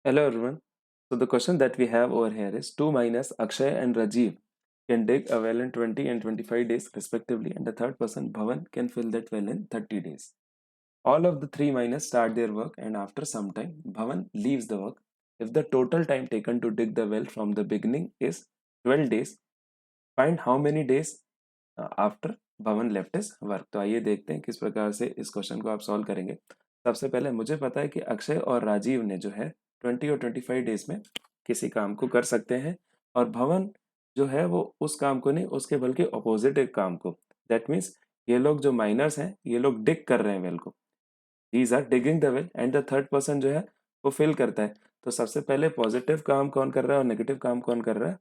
Hello everyone. So the question that we have over here is 2 minus Akshay and Rajiv can dig a well in 20 and 25 days respectively, and the third person Bhavan can fill that well in 30 days. All of the three miners start their work, and after some time Bhavan leaves the work. If the total time taken to dig the well from the beginning is 12 days, find how many days after भवन left is work. तो आइए देखते हैं किस प्रकार से इस question को आप सॉल्व करेंगे। सबसे पहले मुझे पता है कि अक्षय और राजीव ने जो है 20 और 25 डेज में किसी काम को कर सकते हैं, और भवन जो है वो उस काम को नहीं, उसके बल्कि अपोजिट एक काम को। दैट मीन्स ये लोग जो माइनर्स हैं ये लोग डिग कर रहे हैं वेल को। These are digging the well and the third person जो है वो फिल करता है। तो सबसे पहले पॉजिटिव काम कौन कर रहा है और नेगेटिव काम कौन कर रहा है,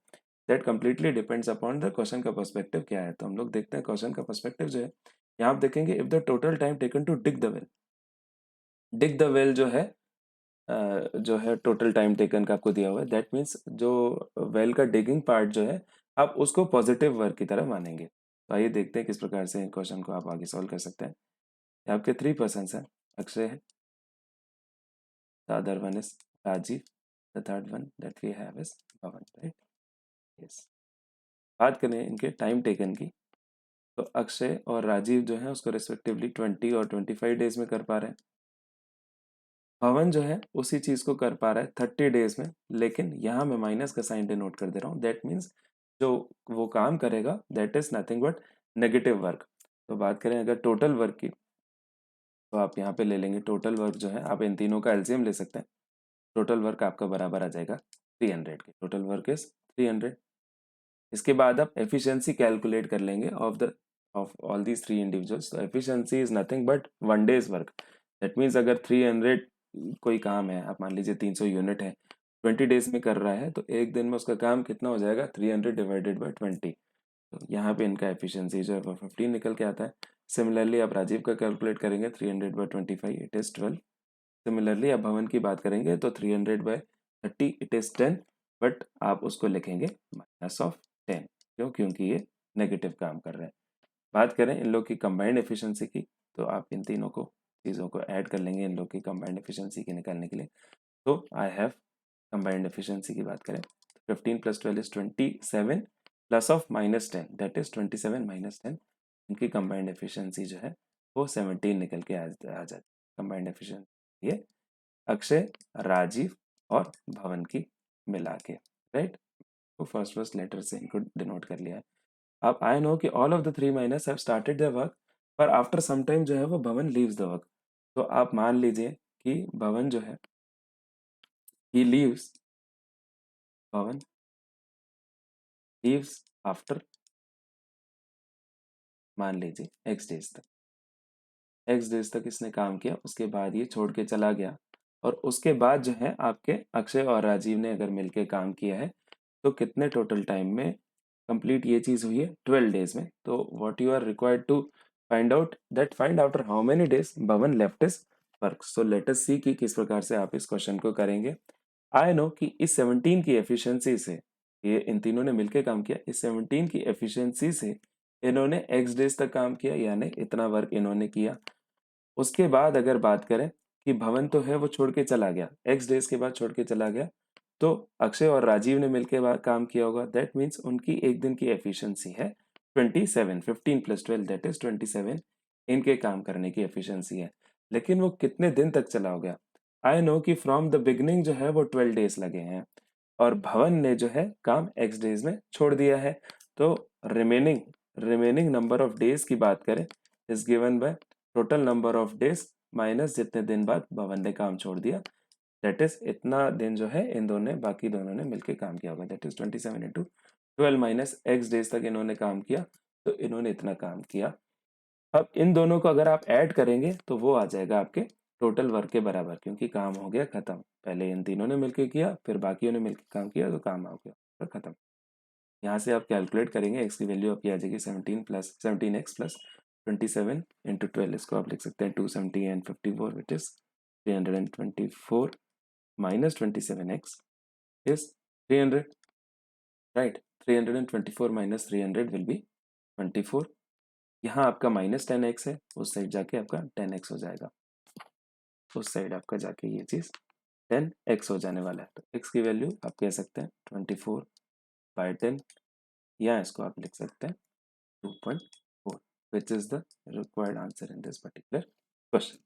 that completely depends upon the question का पर्सपेक्टिव क्या है। तो हम लोग देखते हैं क्वेश्चन का पर्सपेक्टिव जो है। यहाँ आप देखेंगे if the total time taken to dig the well जो है टोटल टाइम टेकन का आपको दिया हुआ है। दैट मीन्स जो वेल का डिगिंग पार्ट जो है आप उसको पॉजिटिव वर्क की तरह मानेंगे। तो आइए देखते हैं किस प्रकार से क्वेश्चन को आप आगे सॉल्व कर सकते हैं। आपके थ्री पर्सन है, अक्षय है, the other one is Rajiv, the third one that we have is Bhavan, right? Yes. बात करें इनके टाइम टेकन की, तो अक्षय और राजीव जो है उसको रेस्पेक्टिवली 20 और 25 डेज में कर पा रहे हैं। भवन जो है उसी चीज को कर पा रहा है 30 डेज में, लेकिन यहाँ मैं माइनस का साइन डिनोट कर दे रहा हूँ। दैट मीन्स जो वो काम करेगा that is nothing but negative work. तो बात करें अगर टोटल वर्क की, तो आप यहाँ पे ले लेंगे टोटल वर्क जो है, आप इन तीनों का एलसीएम ले सकते हैं। टोटल वर्क आपका बराबर आ जाएगा 300 के। Total work is 300। इसके बाद आप एफिशिएंसी कैलकुलेट कर लेंगे of all these three individuals. तो efficiency is nothing but 1 day's work. That means अगर 300 कोई काम है, आप मान लीजिए 300 यूनिट है, 20 डेज में कर रहा है, तो एक दिन में उसका काम कितना हो जाएगा, 300 डिवाइडेड बाई 20। तो यहाँ पे इनका एफिशिएंसी जो है वो 15 निकल के आता है। सिमिलरली आप राजीव का कैलकुलेट करेंगे, 300/25 इट इज 12। सिमिलरली आप भवन की बात करेंगे तो 300/30 इट इज 10, बट आप उसको लिखेंगे -10। क्यों? क्योंकि ये नेगेटिव काम कर रहे हैं। बात करें इन लोग की कंबाइंड एफिशिएंसी की, तो आप इन तीनों को चीज़ों को ऐड कर लेंगे इन लोग की कंबाइंड एफिशिएंसी की निकालने के लिए। तो आई हैव कंबाइंड एफिशिएंसी की बात करें, 15 + 12 is 27 plus of -10 that is 27 - 10। इनकी कंबाइंड एफिशिएंसी जो है वो 17 निकल के आ जाती है। कंबाइंड एफिशिएंसी ये अक्षय, राजीव और भवन की मिला के, राइट। तो फर्स्ट फर्स्ट लेटर से इनको डिनोट कर लिया है। अब आई नो कि all of the three miners have started their work, पर आफ्टर सम टाइम जो है वो भवन लीव्स द वर्क। तो आप मान लीजिए कि भवन जो है ही लीव्स, भवन लीव्स आफ्टर, मान लीजिए एक्स डेज तक इसने काम किया, उसके बाद ये छोड़ के चला गया। और उसके बाद जो है आपके अक्षय और राजीव ने अगर मिलके काम किया है, तो कितने टोटल टाइम में कंप्लीट ये चीज हुई है, 12 डेज में। तो what you are required to find out how many days भवन left is work. So let us see कि किस प्रकार से आप इस क्वेश्चन को करेंगे। आई नो कि इस 17 की एफिशिएंसी से, ये इन तीनों ने मिलकर काम किया, इस 17 की एफिशिएंसी से इन्होंने एक्स डेज तक काम किया, यानी इतना वर्क इन्होंने किया। उसके बाद अगर बात करें कि भवन तो है वो छोड़ के चला गया, एक्स डेज के बाद छोड़ के चला गया, तो अक्षय और राजीव ने मिलकर काम किया होगा। दैट मीन्स उनकी एक दिन की एफिशिएंसी है 27। 15 + 12 दैट इज 27 इनके काम करने की एफिशिएंसी है। लेकिन वो कितने दिन तक चला हो गया, आई नो कि फ्रॉम द बिगनिंग जो है वो 12 डेज लगे हैं, और भवन ने जो है काम एक्स डेज में छोड़ दिया है। तो remaining remaining number of days की बात करें is given by total number of days minus जितने दिन बाद भवन ने काम छोड़ दिया। दैट इज इतना दिन जो है इन दोनों ने, बाकी दोनों ने मिलकर काम किया होगा। That is 27 × 12 minus x days तक इन्होंने काम किया, तो इन्होंने इतना काम किया। अब इन दोनों को अगर आप ऐड करेंगे तो वो आ जाएगा आपके टोटल वर्क के बराबर, क्योंकि काम हो गया खत्म। पहले इन तीनों ने मिलकर किया, फिर बाकियों ने मिलकर काम किया, तो काम हो गया तो खत्म। यहाँ से आप कैलकुलेट करेंगे, एक्स की वैल्यू आपकी आ जाएगी 17x + 27 × 12। इसको आप लिख सकते हैं 270 and 54 which is 324 - 27x is 300, right. 324 - 300 will be 24। यहाँ आपका -10x है, उस साइड जाके आपका 10x हो जाएगा, उस साइड आपका जाके ये चीज 10x हो जाने वाला है। तो x की वैल्यू आप कह सकते हैं 24/10, या इसको आप लिख सकते हैं 2.4, which is the required answer in this particular question.